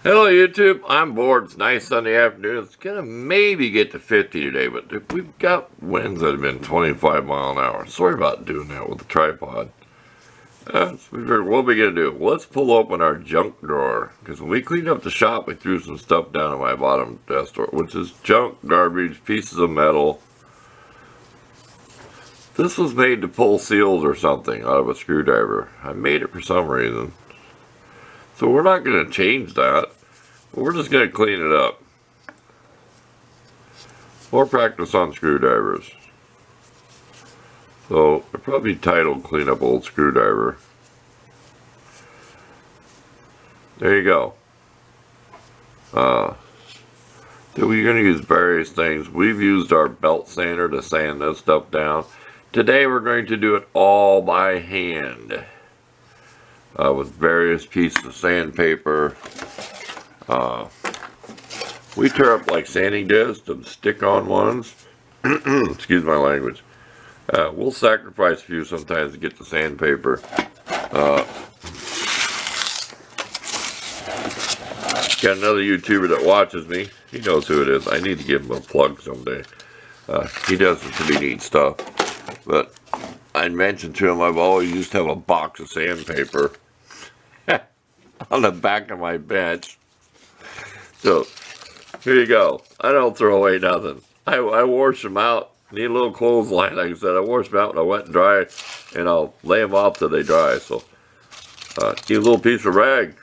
Hello YouTube, I'm bored. It's nice Sunday afternoon. It's gonna maybe get to 50 today, but we've got winds that have been 25 mile an hour. Sorry about doing that with the tripod. So we figured, what are we gonna do? Let's pull open our junk drawer, because when we cleaned up the shop, we threw some stuff down in my bottom desk drawer, which is junk, garbage, pieces of metal. This was made to pull seals or something out of a screwdriver. I made it for some reason. So we're not going to change that. We're just going to clean it up. More practice on screwdrivers. So I'd probably title Clean Up Old Screwdriver. There you go. So we're going to use various things. We've used our belt sander to sand this stuff down. Today we're going to do it all by hand. With various pieces of sandpaper. We tear up like sanding discs and stick-on ones. Excuse my language. We'll sacrifice a few sometimes to get the sandpaper. Got another YouTuber that watches me. He knows who it is. I need to give him a plug someday. He does some pretty neat stuff. But I mentioned to him I've always used to have a box of sandpaper on the back of my bench. So here you go. I don't throw away nothing. I wash them out. Need a little clothesline, like I said. I wash them out when I wet and dry, and I'll lay them off till they dry. So need a little piece of rag.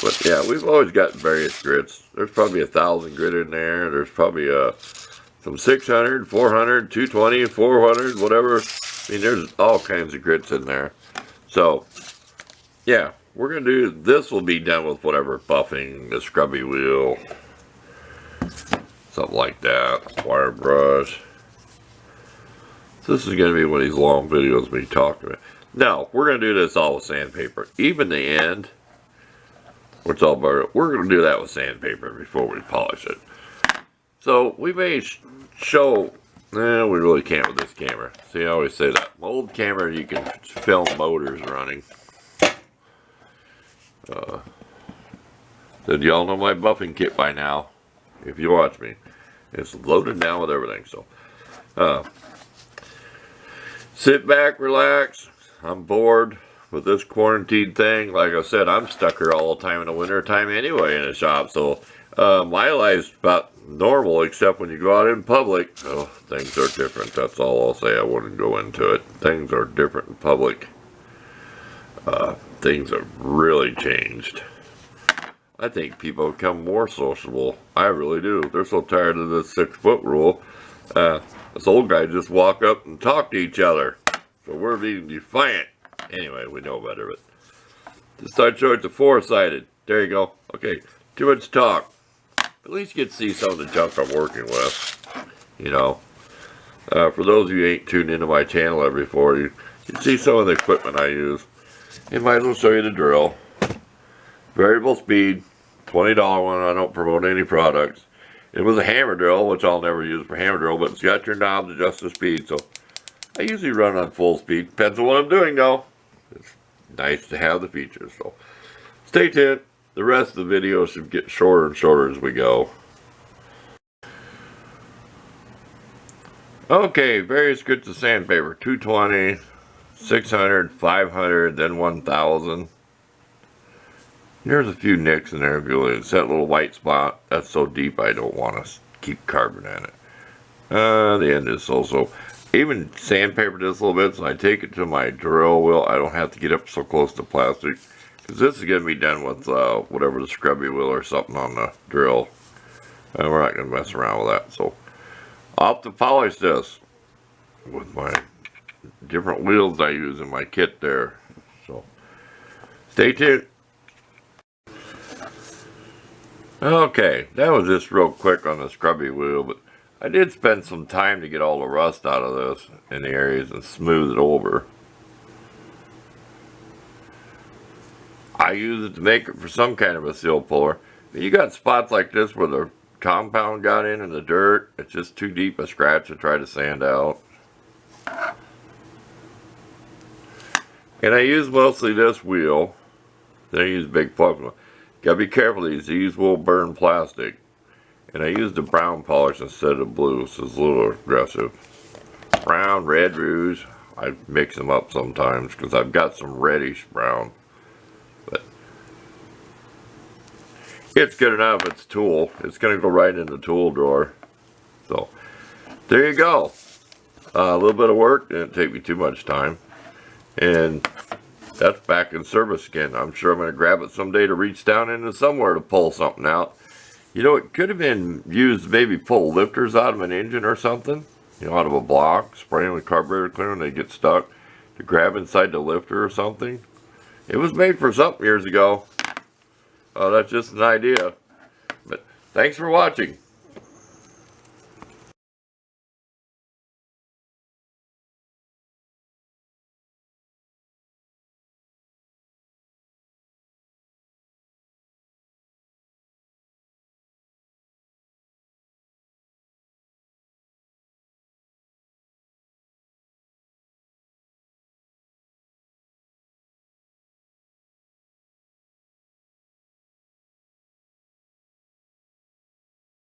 But yeah, we've always got various grits. There's probably 1,000 grit in there. There's probably some 600, 400, 220, 400, whatever. I mean, there's all kinds of grits in there. So yeah, we're going to do, this will be done with whatever buffing, the scrubby wheel, something like that, wire brush. So this is going to be one of these long videos we talk about. Now, we're going to do this all with sandpaper. Even the end, which we're going to do that with sandpaper before we polish it. So we may show, we really can't with this camera. See, I always say that. My old camera, you can film motors running. Did y'all know my buffing kit by now? If you watch me, it's loaded down with everything. So sit back, relax. I'm bored with this quarantine thing. Like I said, I'm stuck here all the time in the winter time anyway in the shop. So my life's about normal, except when you go out in public. Oh, things are different. That's all I'll say. I wouldn't go into it. Things are different in public. Things have really changed. I think people have become more sociable. I really do. They're so tired of this 6-foot rule. This old guy just walk up and talk to each other. So we're being defiant. Anyway, we know better. But just thought I'd show it to 4-sided. There you go. Okay, too much talk. At least you get to see some of the junk I'm working with. You know. For those of you who ain't tuned into my channel every before, you can see some of the equipment I use. And might as well show you the drill. Variable speed, $20 one. I don't promote any products. It was a hammer drill, which I'll never use for hammer drill, but it's got your knob to adjust the speed. So I usually run on full speed. Depends on what I'm doing though. It's nice to have the features. So stay tuned. The rest of the video should get shorter and shorter as we go. Okay, various grits of sandpaper. 220, 600, 500, then 1,000. There's a few nicks in there if you look. It's that little white spot. That's so deep I don't want to keep carbon in it. The end is so. Even sandpaper this a little bit, so I take it to my drill wheel. I don't have to get up so close to plastic. Because this is going to be done with whatever the scrubby wheel or something on the drill. And we're not going to mess around with that. So I'll have to polish this with my different wheels I use in my kit there. So stay tuned. Okay, that was just real quick on the scrubby wheel, but I did spend some time to get all the rust out of this in the areas and smooth it over. I use it to make it for some kind of a seal puller. You got spots like this where the compound got in the dirt. It's just too deep a scratch to try to sand out. And I use mostly this wheel. Then I use big fluff one. Gotta be careful, these will burn plastic. And I used the brown polish instead of blue, so it's a little aggressive. Brown, red, rouge. I mix them up sometimes because I've got some reddish brown. But it's good enough. It's tool. It's going to go right in the tool drawer. So there you go. A little bit of work. Didn't take me too much time. And that's back in service again. I'm sure I'm going to grab it someday to reach down into somewhere to pull something out. You know, it could have been used, maybe pull lifters out of an engine or something. You know, out of a block, spraying with carburetor cleaner and they get stuck, to grab inside the lifter or something. It was made for something years ago. That's just an idea. But thanks for watching.